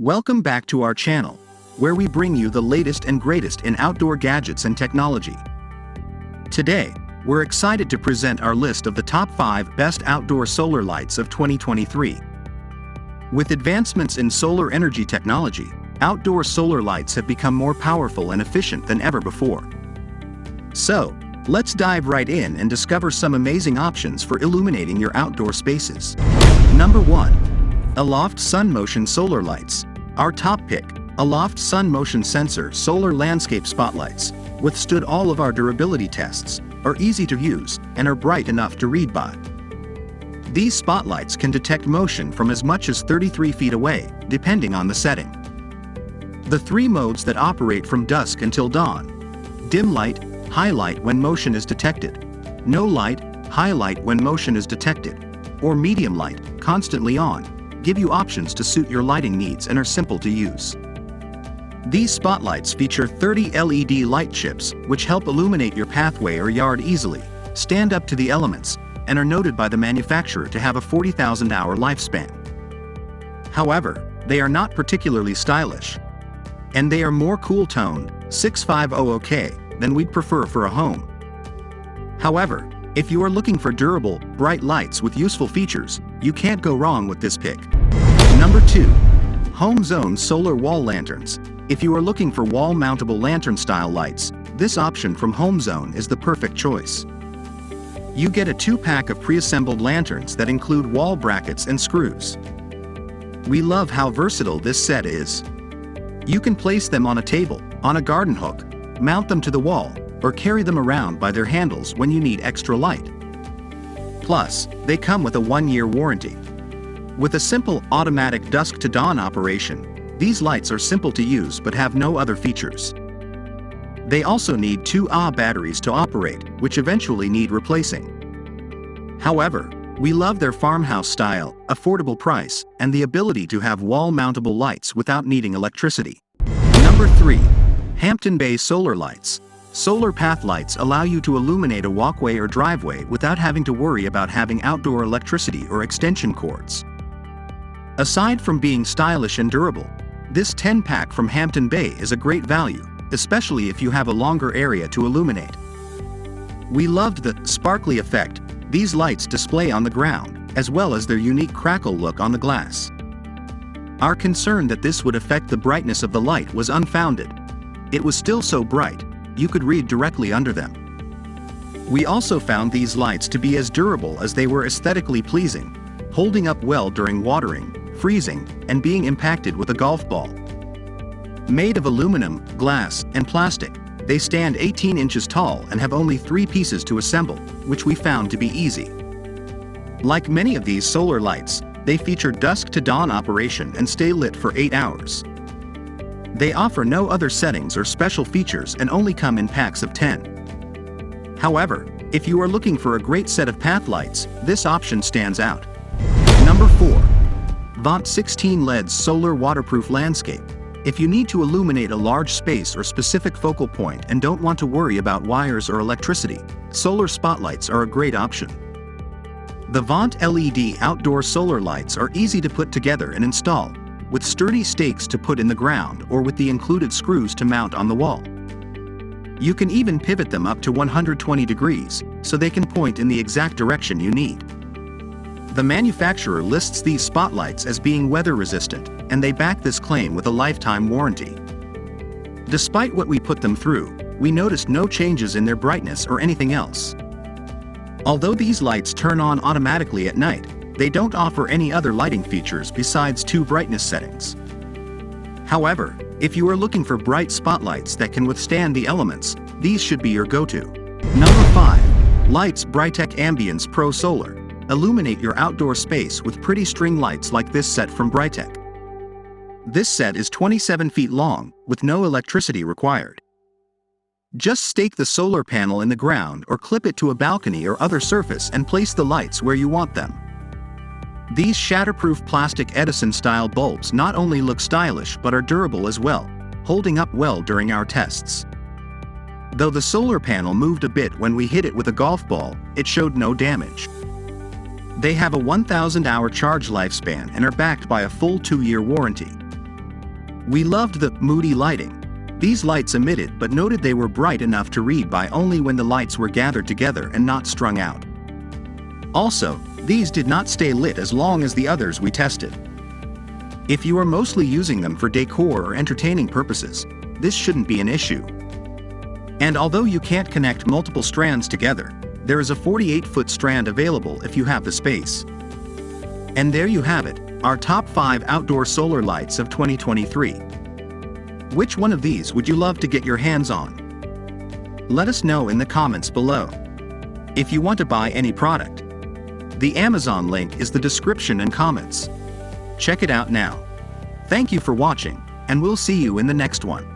Welcome back to our channel, where we bring you the latest and greatest in outdoor gadgets and technology. Today, we're excited to present our list of the top 5 best outdoor solar lights of 2023. With advancements in solar energy technology, outdoor solar lights have become more powerful and efficient than ever before. So, let's dive right in and discover some amazing options for illuminating your outdoor spaces. Number 1. Aloft Sun Motion Solar Lights. Our top pick, Aloft Sun Motion Sensor Solar Landscape Spotlights, withstood all of our durability tests, are easy to use, and are bright enough to read by. These spotlights can detect motion from as much as 33 feet away, depending on the setting. The 3 modes that operate from dusk until dawn: dim light, highlight when motion is detected; no light, highlight when motion is detected; or medium light, constantly on, give you options to suit your lighting needs and are simple to use. These spotlights feature 30 LED light chips which help illuminate your pathway or yard easily, stand up to the elements, and are noted by the manufacturer to have a 40,000-hour lifespan. However, they are not particularly stylish, and they are more cool-toned, 650OK, than we'd prefer for a home. However, if you are looking for durable, bright lights with useful features, you can't go wrong with this pick. Number 2. Home Zone Solar Wall Lanterns. If you are looking for wall-mountable lantern-style lights, this option from Home Zone is the perfect choice. You get a 2-pack of pre-assembled lanterns that include wall brackets and screws. We love how versatile this set is. You can place them on a table, on a garden hook, mount them to the wall, or carry them around by their handles when you need extra light. Plus, they come with a 1-year warranty. With a simple automatic dusk-to-dawn operation, these lights are simple to use but have no other features. They also need 2 Ah batteries to operate, which eventually need replacing. However, we love their farmhouse style, affordable price, and the ability to have wall-mountable lights without needing electricity. Number 3. Hampton Bay Solar Lights. Solar path lights allow you to illuminate a walkway or driveway without having to worry about having outdoor electricity or extension cords. Aside from being stylish and durable, this 10-pack from Hampton Bay is a great value, especially if you have a longer area to illuminate. We loved the sparkly effect these lights display on the ground, as well as their unique crackle look on the glass. Our concern that this would affect the brightness of the light was unfounded. It was still so bright, you could read directly under them. We also found these lights to be as durable as they were aesthetically pleasing, holding up well during watering, freezing, and being impacted with a golf ball. Made of aluminum, glass, and plastic, they stand 18 inches tall and have only 3 pieces to assemble, which we found to be easy. Like many of these solar lights, they feature dusk-to-dawn operation and stay lit for 8 hours. They offer no other settings or special features and only come in packs of 10. However, if you are looking for a great set of path lights, this option stands out. Number 4. Vont 16 LEDs Solar Waterproof Landscape. If you need to illuminate a large space or specific focal point and don't want to worry about wires or electricity, solar spotlights are a great option. The Vont LED outdoor solar lights are easy to put together and install, with sturdy stakes to put in the ground or with the included screws to mount on the wall. You can even pivot them up to 120 degrees, so they can point in the exact direction you need. The manufacturer lists these spotlights as being weather resistant, and they back this claim with a lifetime warranty. Despite what we put them through, we noticed no changes in their brightness or anything else. Although these lights turn on automatically at night, they don't offer any other lighting features besides 2 brightness settings. However, if you are looking for bright spotlights that can withstand the elements, these should be your go-to. Number 5. Lights Brightech Ambience Pro Solar. Illuminate your outdoor space with pretty string lights like this set from Brightech. This set is 27 feet long, with no electricity required. Just stake the solar panel in the ground or clip it to a balcony or other surface and place the lights where you want them. These shatterproof plastic Edison-style bulbs not only look stylish but are durable as well, holding up well during our tests. Though the solar panel moved a bit when we hit it with a golf ball, it showed no damage. They have a 1,000-hour charge lifespan and are backed by a full 2-year warranty. We loved the moody lighting. These lights emitted but noted they were bright enough to read by only when the lights were gathered together and not strung out. Also, these did not stay lit as long as the others we tested. If you are mostly using them for decor or entertaining purposes, this shouldn't be an issue. And although you can't connect multiple strands together, there is a 48-foot strand available if you have the space. And there you have it, our top 5 outdoor solar lights of 2023. Which one of these would you love to get your hands on? Let us know in the comments below. If you want to buy any product, the Amazon link is the description and comments. Check it out now. Thank you for watching, and we'll see you in the next one.